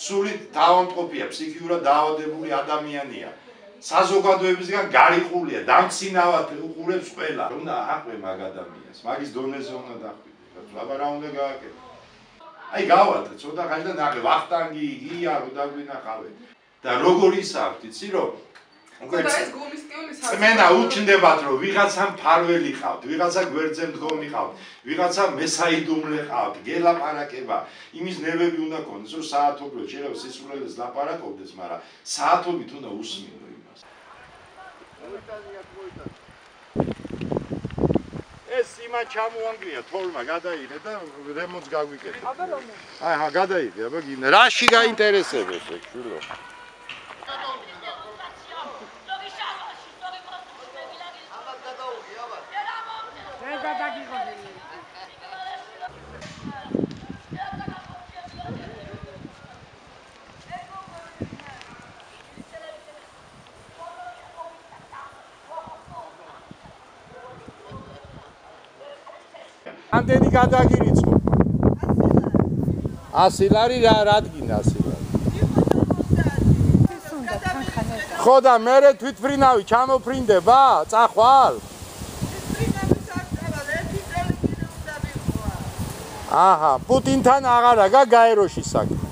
სულით დაავადებულია, ფსიქიურად დაავადებული ადამიანია. საზოგადოებისგან გარიყულია, დამცინავად უყურებს ყველა. უნდა აყვე მაგ ადამიანს, მაგის დონეზე უნდა დახვიდე. აბა რა უნდა გააკეთო? აი გავატე, ცოტა ხანი და ნახე, ვახტანგი, იგია, რო დაგვინახავეთ. და როგორ ისავთ, იცი რომ და ეს გულისტიული საქმე. წმენა უჩნდებათ, რომ ვიღაცა მფარველი ყავთ, ვიღაცა გვერდზე მდგომი ყავთ, ვიღაცა მესაიდუმლე ყავთ, გელაპარაკება, იმის ნერვები უნდა გქონდეს, რომ საათობრივად შეიძლება სისულელეს ლაპარაკობდეს, მაგრამ საათობით უნდა უსმინო იმას. ეს იმან ჩამოანგრია თოლმა, გადაიღე და რემონტს გაგვიკეთე. აბა რომ აი, გადაიღე, აბა გინდა. რაში გაინტერესებდეს ეგ შვილო? ამდენი გადაგირიცხო. 100 ლარი რა რადგინა 100 ლარი? ხო და მე თვითფრინავი ჩამოფრინდება? წახვალ? აჰა, პუტინთან აღარა გაეროში საქმე.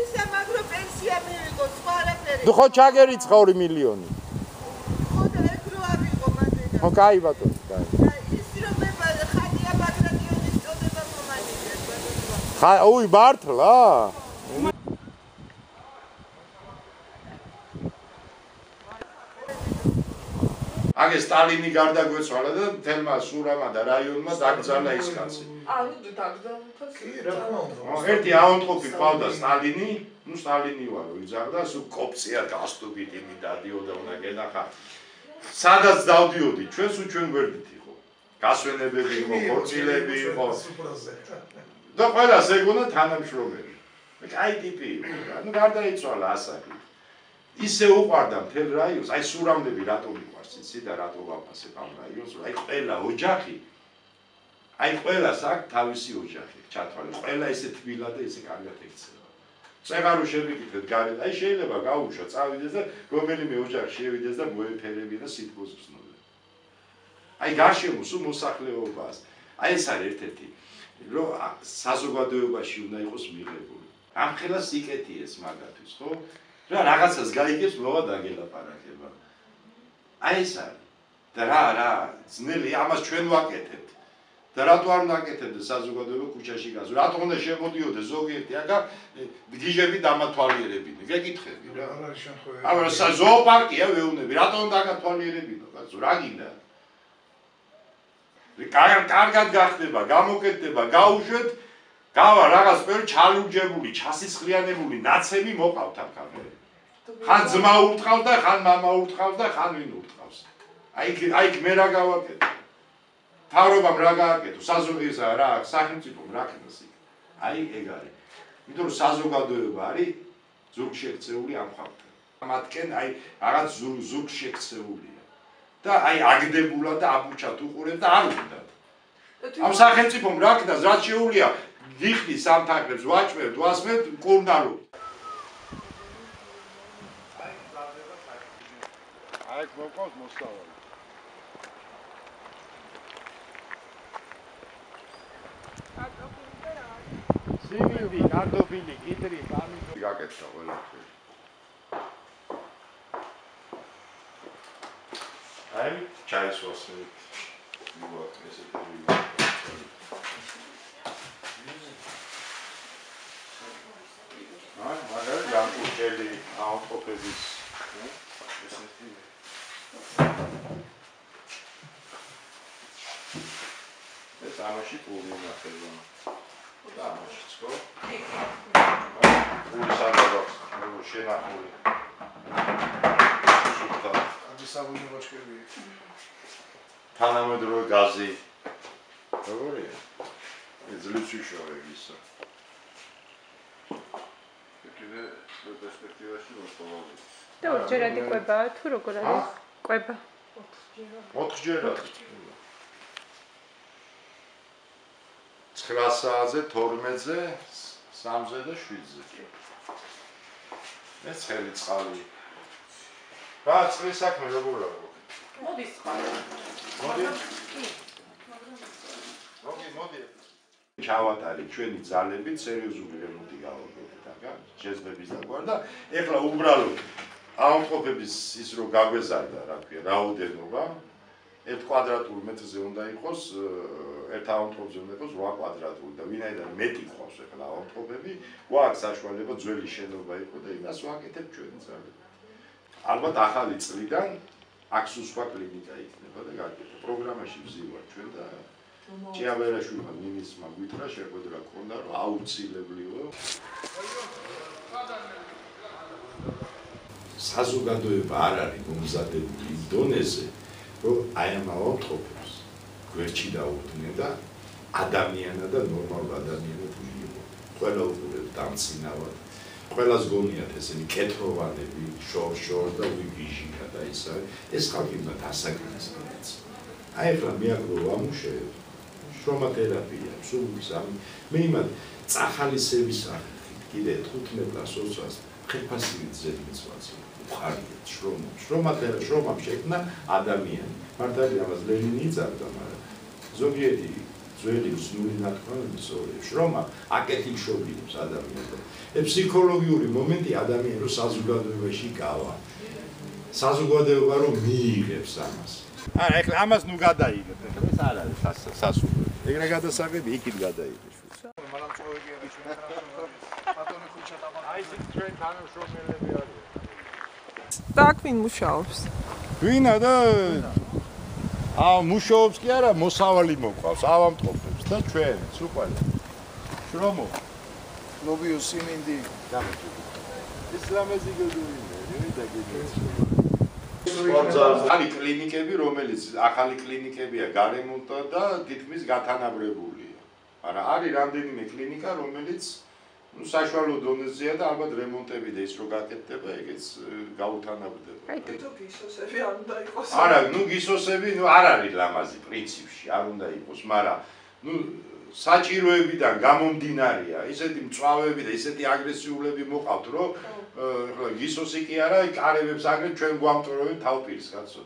ისე მაგრო პენსია მივიღო, სხვა არაფერი. ხო ჩაგერიცხა 2 მილიონი. ხო და ეგ რო ავიღო მანდ. ხო, კაი ბატონო, კაი. უი მართლა? აგე სტალინი გარდაგვეცვალა და თელმა სურამა და რაიონმა დაგძალა ის კაცი. ანუ დაგძალოთ. კი, რა თქმა უნდა. ერთი აუნტყოფი ყავდა სტალინი, ნუ სტალინი ვარო, იძახდა, სულ კოპცია გასტობით იმი დადიოდა უნდა გენახა. სადაც დავდიოდი, ჩვენ სულ ჩვენ გვერდით იყო. გასვენებები იყო, ხორცილები იყო. და ყველას ეგონა თანამშრომელი. კაი ტიპი იყო. ნუ გარდაიცვალა ასაკი. ისე უყვარდა მთელ რაიონს, აი სურამლები რატომ მიყვარს იცი და რატო ვაფასებ ამ რაიონს, აი ყველა ოჯახი აი ყველას აქვს თავისი ოჯახი, ჩათვალე. ყველა ისე თბილა და ისე კარგად ექცევა. წეღარო შევიკითხეთ გარეთ, აი შეიძლება გაუშვა, წავიდეს და რომელიმე ოჯახი შევიდეს და მოეფერები და სიტყვას გზნოდა. აი გარშემო სულ მოსახლეობას. აი ეს არის ერთ-ერთი რომ საზოგადოებაში უნდა იყოს მიღებული. ამხელა სიკეთი ეს მაგათვის, ხო? რა რაღაცას გაიგებს მოვა დაგელაპარაკება. აი ეს არის. და რა ძნელი ამას ჩვენ ვაკეთებთ. და რატო არ ვაკეთებთ საზოგადოება ქუჩაში გაზო? რატო უნდა შემოდიოდეს ზოგიერთი აგა გიჟები დამათვალიერებინე? გეკითხები რა. აბა ზოოპარკია ვეუნები, რატო უნდა გათვალიერებინო კაცო? რა გინდა? კარგად გახდება, გამოკეთდება, გაუშვეთ, გავა რაღაც პერ ჩალურჯებული, ჩასისხლიანებული ნაცემი მოყავთ ამ კამერა. ხან ძმა ურტყავს და ხან მამა ურტყავს და ხან ვინ ურტყავს. აი მე რა გავაკეთე? თავრობამ რა გააკეთო? საზოგადოება რა აქვს? სახელმწიფომ რა ქნას იქ? აი ეგ არის. იმიტომ რომ საზოგადოება არის ზურგშექცეული ამ ხალხთან. მათკენ აი რაღაც ზურგშექცეულია. და აი აგდებულად და აბუჩად უყურებ და არ უნდათ. ამ სახელმწიფომ რა ქნას, რაც შეუულია გიხდის სამთანხებს ვაჭმევთ, ვასმევთ კურნალო. აი მოყავს მოსავალი. სივიდი, კარტოფილი, კიტრი, პამიდორი გაკეთდა ყველაფერი. აი ჩაის ვასმევთ. მოგოთ ესეთი ვიდეო. მაგარი გამკურჭელი აუტოფების ესეთი ეს ამაში პური ნახება. და ამაშიც ხო? პური სადაც შენახული. სუფთა. ამის საბუნებო ბოჭკები. თანამედროვე გაზი. როგორია? ძლივში შორე ისა. კიდე პერსპექტივაში მოსწავლე. და ორჯერადი კვებაა თუ როგორ არის? კვება. 4 ჯერად. 9 საათზე 12-ზე 3-ზე და 7-ზე. ეს ხელი წყალი. რა წყლის საქმე როგორ არის? მოდის ხარ. მოდი. ჩავატარი ჩვენი ძალებით სერიოზული რემონტი გავაკეთეთ აქ, შეძლებების დაგვარ და ეხლა უბრალოდ ავადმყოფების ის რო გაგვეზარდა, რა ქვია, რაოდენობა 1 კვადრატულ მეტრზე უნდა იყოს, ერთ ავადმყოფზე უნდა იყოს 8 კვადრატული და ვინაიდან მეტი ყავს ეხლა ავადმყოფები, გვაქვს საშუალება ძველი შენობა იყო და იმას ვაკეთებ ჩვენი ძალებით. ალბათ ახალი წლიდან აქ სხვა კლინიკა იქნება და გაკეთებ. პროგრამაში ვზივარ ჩვენ და ჭიავერაშვილმა მინისტრმა გვითხრა შეხვედრა ქონდა რომ აუცილებლიო საზოგადოება არ არის მომზადებული იმ დონეზე რომ აი ამ ავადმყოფებს გვერდში დაუდგნენ და ადამიანად და ნორმალურ ადამიანად მიიღო. ყველა უყურებს დამცინავად. ყველას გონიათ ესენი კეთროვანები, შორ და ვიგიჟიკა და ის არის. ეს ხალხი უნდა დასაგრეს კიდეც. აი ახლა მე აქ რო ვამუშავებ შრომათერაპია, სულის მე იმად წახალისების სახით კიდე 15-20-ას ხელფასივით ზედმიწვაც უხარიეთ შრომამ შექმნა ადამიანი. მართალია ამას ლენინი იწარდა, მაგრამ ზოგიერთი ძველი უცნული ნათქვამების სწორია. შრომა აკეთილშობილებს ადამიანს. ფსიქოლოგიური მომენტი ადამიანს რო საზოგადოებაში გავა. საზოგადოება რომ მიიღებს ამას. არა, ეხლა ამას ნუ გადაიღებ. ეს არ არის სასურველი. ეგრე გადასაღები იქით გადაიღეს. მაგრამ წოვიგები ჩვენ ბატონი ხუჩა და აი ეს ჩვენ თანამშრომელები არის. და აქ ვინ მუშაობს? ვინა და მუშაობს კი არა, მოსავალი მოყავს ავადმყოფებს და ჩვენ სუპარი. შრომო. ლობიო სიმინდი გამიჭირდა. ისლამეზი გედუინე, და გედუინე. არის კლინიკები, რომელიც ახალი კლინიკებია გარემონტა და თითქმის გათანაბრებულია. არა, არის რამდენიმე კლინიკა, რომელიც საშუალო დონეზეა და ალბათ რემონტები და ის რო გაკეთდება, ეგეც გაუთანაბრდება. თუ გისოსები არ უნდა იყოს. არა, გისოსები, არ არის ლამაზი პრინციპში, არ უნდა იყოს, მაგრამ საჭიროებიდან გამომდინარეა, ისეთი მწვავეები და ისეთი აგრესიულები მოყავთ, რომ ეხლა გისოსი კი არა, კარებებს აგრეთ ჩვენ გვამტვრევენ თავპირს, კაცო.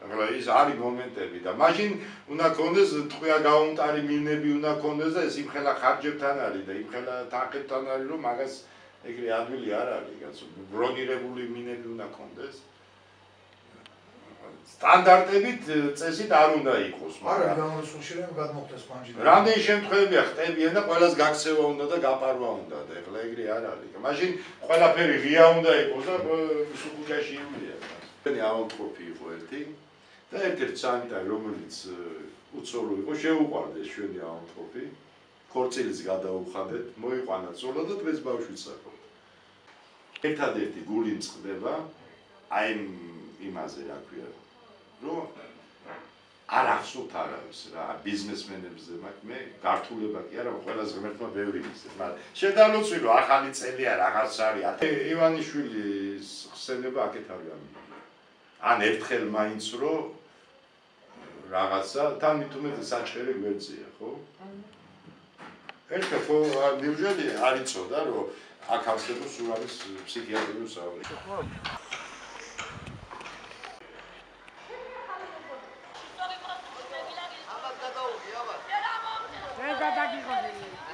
ეხლა ის არის მომენტები და მაშინ უნდა კონდეს ტყვია გაუმტარი მინები უნდა კონდეს და ეს იმხელა ხარჯებთან არის და იმხელა თანხებთან არის, რომ მაგას ეგრე ადვილი არ არის, კაცო. ბრონირებული მინები უნდა კონდეს. სტანდარტებით წესით არ უნდა იყოს, მაგრამ არა, გამოსულში რომ გადმოხდეს პანჯი. რამდენი შემთხვევებია ხტებიან და ყველას გაქცევა უნდა და გაპარვა უნდა და ეხლა ეგრე არ არის. მაშინ ყველაფერი ღია უნდა იყოს და სუქუჯაში ივლია. ჩვენი ავადმყოფი იყო ერთი და ერთ-ერთი სანიტარი, რომელიც უცოლო იყო, შეუყვარდეს ჩვენი ავადმყოფი. ქორწილიც გადაუხადეთ, მოიყვანა ცოლო და დღეს ბავშვიც აქვს. ერთადერთი გული მწყდება აი იმაზე, რა ქვია, რომ არ ახსოვთ არავის რა, ბიზნესმენებზე მე გართულება კი არა, ყველას ღმერთმა ბევრი მისცეს, მაგრამ შედარლოცვი რომ ახალი წელია რაღაც არის. ივანიშვილის ხსენება აქეთ არ გამიგია. ან ერთხელ მაინც რომ რაღაცა თან მით უმეტეს საჭირო გვერდზეა, ხო? ერთხელ ხო ნიუჟელი არ იცოდა რომ აქ არსებობს სულ არის ფსიქიატრიული საუბარი. Δεν θα τα κλείσω.